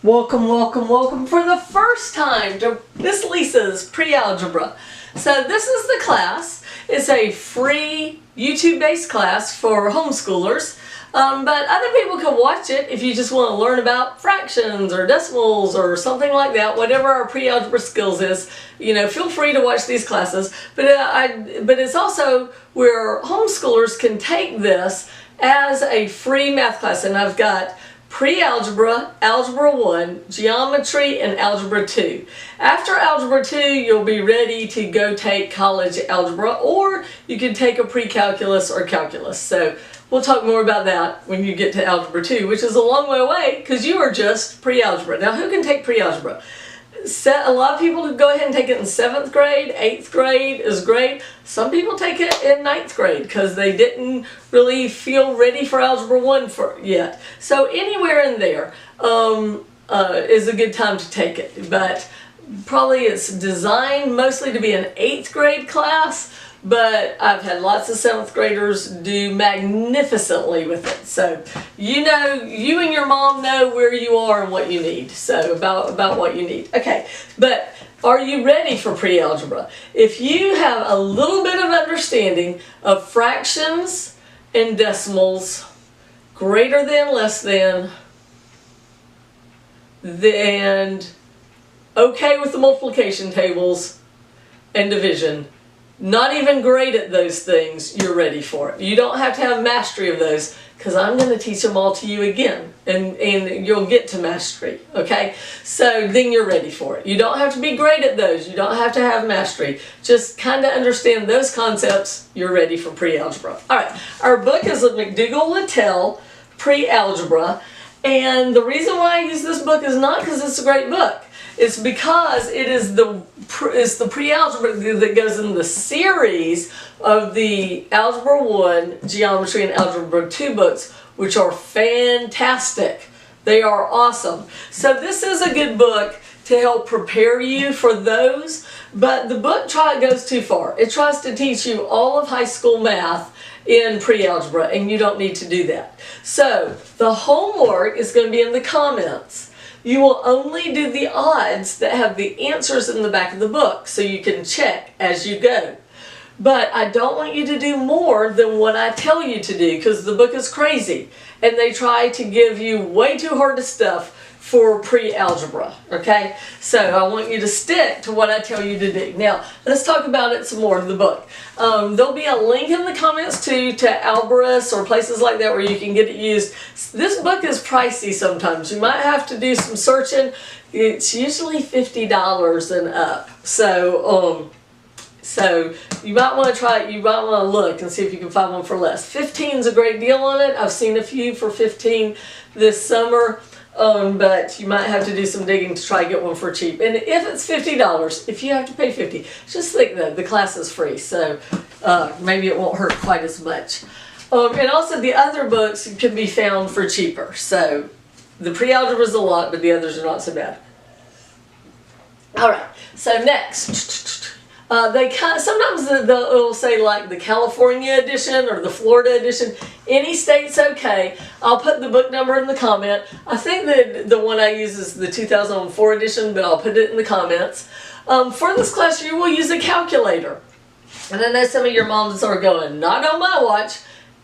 Welcome, welcome, welcome for the first time to Miss Lisa's Pre-Algebra. So this is the class. It's a free YouTube-based class for homeschoolers, but other people can watch it if you just want to learn about fractions or decimals or something like that, whatever our pre-algebra skills is. You know, feel free to watch these classes, but it's also where homeschoolers can take this as a free math class, and I've got Pre-Algebra, Algebra 1, Geometry, and Algebra 2. After Algebra 2, you'll be ready to go take college algebra, or you can take a pre-calculus or calculus. So we'll talk more about that when you get to Algebra 2, which is a long way away because you are just pre-algebra. Now, who can take pre-algebra? A lot of people go ahead and take it in 7th grade, 8th grade is great. Some people take it in 9th grade because they didn't really feel ready for Algebra 1 yet. So anywhere in there is a good time to take it. But probably it's designed mostly to be an 8th grade class, but I've had lots of 7th graders do magnificently with it. So you know, you and your mom know where you are and what you need. So about what you need. Okay, but are you ready for pre-algebra? If you have a little bit of understanding of fractions and decimals, greater than, less than, then okay with the multiplication tables and division, not even great at those things, you're ready for it. You don't have to have mastery of those because I'm going to teach them all to you again and you'll get to mastery, okay? So then you're ready for it. You don't have to be great at those. You don't have to have mastery. Just kind of understand those concepts, you're ready for pre-algebra. All right, our book is a McDougall-Littell Pre-Algebra, and the reason why I use this book is not because it's a great book. It's because it is the pre-algebra that goes in the series of the Algebra 1, Geometry, and Algebra 2 books, which are fantastic. They are awesome. So this is a good book to help prepare you for those, but the book goes too far. It tries to teach you all of high school math in pre-algebra, and you don't need to do that. So the homework is going to be in the comments. You will only do the odds that have the answers in the back of the book, so you can check as you go. But I don't want you to do more than what I tell you to do, because the book is crazy, and they try to give you way too hard stuff for pre-algebra, okay? So I want you to stick to what I tell you to do. Now, let's talk about it some more in the book. There'll be a link in the comments too to Alberus or places like that where you can get it used. This book is pricey sometimes. You might have to do some searching. It's usually $50 and up. So you might want to try it. You might want to look and see if you can find one for less. 15 is a great deal on it. I've seen a few for 15 this summer. But you might have to do some digging to try to get one for cheap. And if it's $50, if you have to pay $50, just think that the class is free, so maybe it won't hurt quite as much. And also the other books can be found for cheaper. So the pre-algebra is a lot, but the others are not so bad. All right. So next. Sometimes they'll say like the California edition or the Florida edition. Any state's okay. I'll put the book number in the comment. I think that the one I use is the 2004 edition, but I'll put it in the comments. For this class, you will use a calculator. And I know some of your moms are going, not on my watch.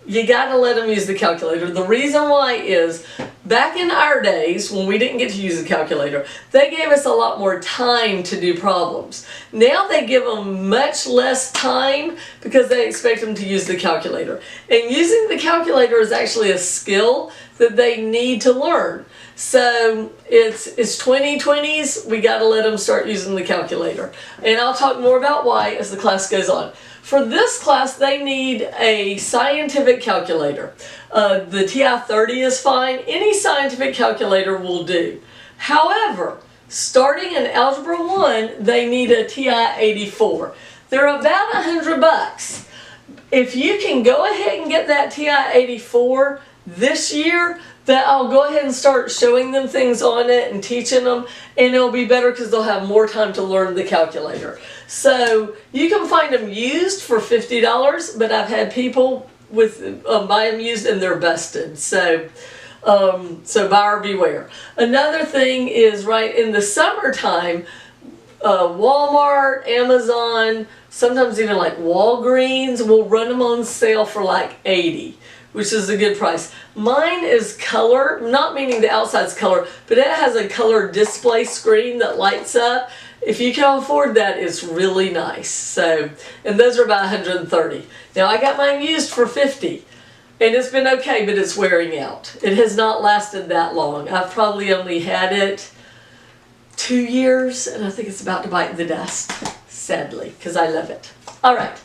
You gotta let them use the calculator. The reason why is, back in our days, when we didn't get to use a calculator, they gave us a lot more time to do problems. Now they give them much less time because they expect them to use the calculator. And using the calculator is actually a skill that they need to learn. So it's 2020s, we gotta let them start using the calculator. And I'll talk more about why as the class goes on. For this class, they need a scientific calculator. The TI-30 is fine. Any scientific calculator will do. However, starting in Algebra 1, they need a TI-84. They're about $100. If you can go ahead and get that TI-84 this year, that I'll go ahead and start showing them things on it and teaching them, and it'll be better because they'll have more time to learn the calculator. So you can find them used for $50, but I've had people buy them used and they're busted. So So buyer beware. Another thing is, right, in the summertime, Walmart, Amazon, sometimes even like Walgreens will run them on sale for like $80, which is a good price. Mine is color, not meaning the outside's color, but it has a color display screen that lights up. If you can afford that, it's really nice. So, and those are about $130. Now I got mine used for $50. And it's been okay, but it's wearing out. It has not lasted that long. I've probably only had it 2 years, and I think it's about to bite the dust, sadly, because I love it. All right.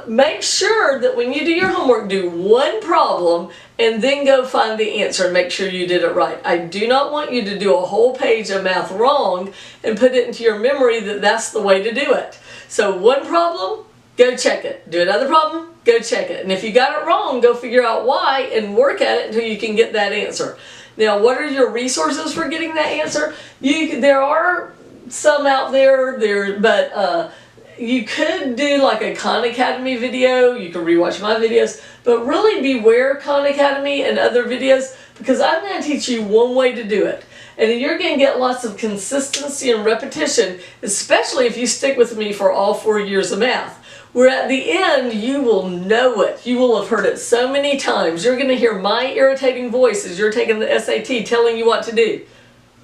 Make sure that when you do your homework, do one problem and then go find the answer and make sure you did it right. I do not want you to do a whole page of math wrong and put it into your memory that that's the way to do it. So one problem, go check it. Do another problem, go check it. And if you got it wrong, go figure out why and work at it until you can get that answer. Now, what are your resources for getting that answer? There are some out there, but you could do like a Khan Academy video. You can rewatch my videos, but really beware Khan Academy and other videos, because I'm going to teach you one way to do it. And you're going to get lots of consistency and repetition, especially if you stick with me for all 4 years of math. Where at the end, you will know it. You will have heard it so many times. You're going to hear my irritating voice as you're taking the SAT telling you what to do.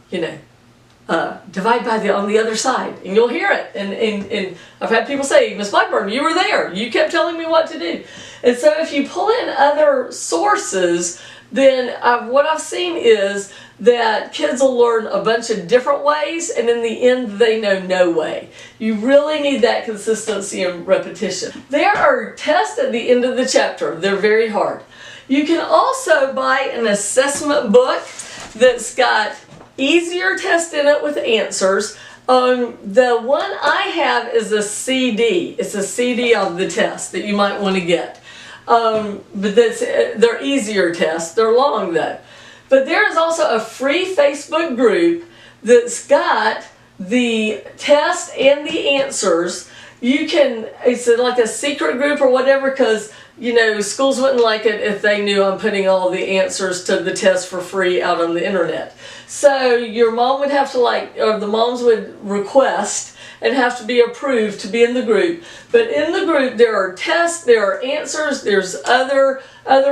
You know, divide by on the other side. And you'll hear it. And I've had people say, Miss Blackburn, you were there. You kept telling me what to do. And so if you pull in other sources, then what I've seen is that kids will learn a bunch of different ways, and in the end they know no way. You really need that consistency and repetition. There are tests at the end of the chapter. They're very hard. You can also buy an assessment book that's got easier tests in it with answers. The one I have is a CD. It's a CD of the test that you might want to get. But they're easier tests. They're long though. But there is also a free Facebook group that's got the test and the answers. It's like a secret group or whatever, because, you know, schools wouldn't like it if they knew I'm putting all the answers to the test for free out on the internet. So your mom would have to or the moms would request and have to be approved to be in the group. But in the group there are tests, there are answers, there's other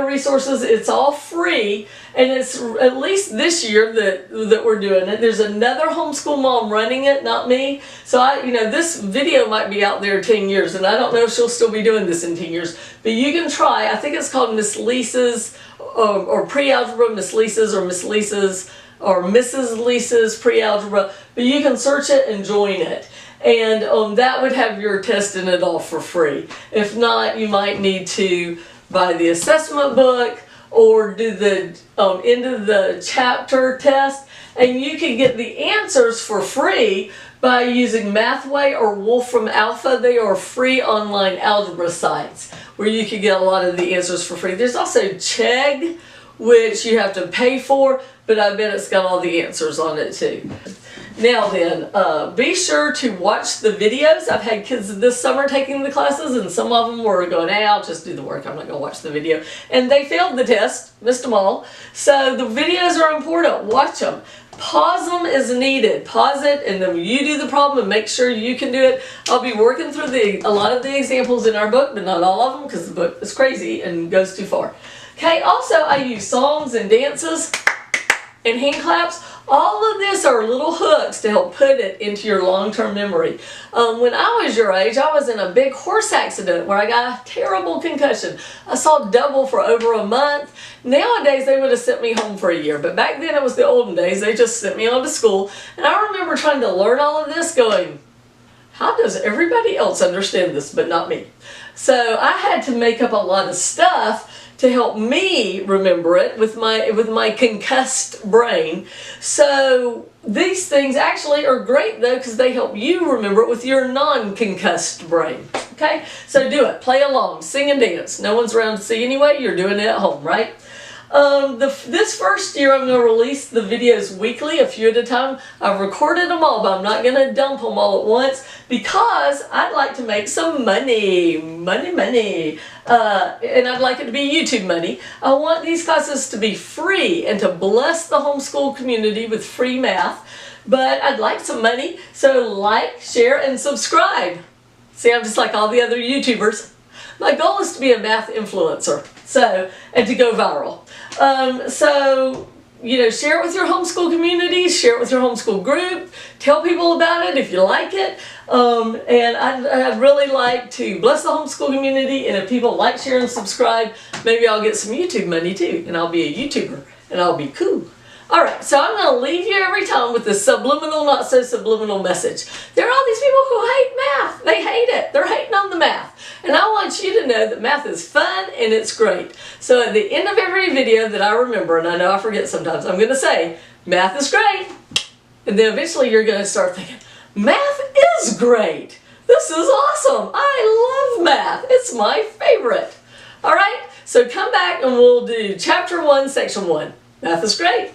resources. It's all free, and it's at least this year that we're doing it. There's another homeschool mom running it, not me. So this video might be out there 10 years, and I don't know if she'll still be doing this in 10 years. But you can try. I think it's called Miss Lisa's or Pre-Algebra Miss Lisa's or Miss Lisa's or Mrs. Lisa's Pre-Algebra. But you can search it and join it. And that would have your test in it all for free. If not, you might need to buy the assessment book or do the end of the chapter test. And you can get the answers for free by using Mathway or Wolfram Alpha. They are free online algebra sites where you can get a lot of the answers for free. There's also Chegg, which you have to pay for, but I bet it's got all the answers on it too. Now then, be sure to watch the videos. I've had kids this summer taking the classes, and some of them were going, hey, I'll just do the work. I'm not going to watch the video. And they failed the test, missed them all. So the videos are important. Watch them. Pause them as needed. Pause it, and then you do the problem and make sure you can do it. I'll be working through a lot of the examples in our book, but not all of them, because the book is crazy and goes too far. Okay, also I use songs and dances and hand claps. All of this are little hooks to help put it into your long-term memory. When I was your age, I was in a big horse accident where I got a terrible concussion. I saw double for over a month. Nowadays, they would have sent me home for a year. But back then, it was the olden days. They just sent me on to school. And I remember trying to learn all of this going, how does everybody else understand this but not me? So I had to make up a lot of stuff to help me remember it with my concussed brain. So these things actually are great though, because they help you remember it with your non-concussed brain. Okay, so do it, play along, sing and dance. No one's around to see anyway, you're doing it at home, right? This first year I'm going to release the videos weekly, a few at a time. I've recorded them all, but I'm not going to dump them all at once because I'd like to make some money. Money. And I'd like it to be YouTube money. I want these classes to be free and to bless the homeschool community with free math. But I'd like some money, so like, share, and subscribe. See, I'm just like all the other YouTubers. My goal is to be a math influencer, and to go viral. So, you know, share it with your homeschool community, share it with your homeschool group, tell people about it if you like it. And I'd really like to bless the homeschool community, and if people like, share, and subscribe, maybe I'll get some YouTube money too, and I'll be a YouTuber, and I'll be cool. Alright, so I'm going to leave you every time with this subliminal, not so subliminal message. There are all these people who hate math. They hate it. They're hating on the math. And I want you to know that math is fun and it's great. So at the end of every video that I remember, and I know I forget sometimes, I'm going to say, math is great. And then eventually you're going to start thinking, math is great. This is awesome. I love math. It's my favorite. Alright, so come back and we'll do Chapter 1, Section 1. Math is great.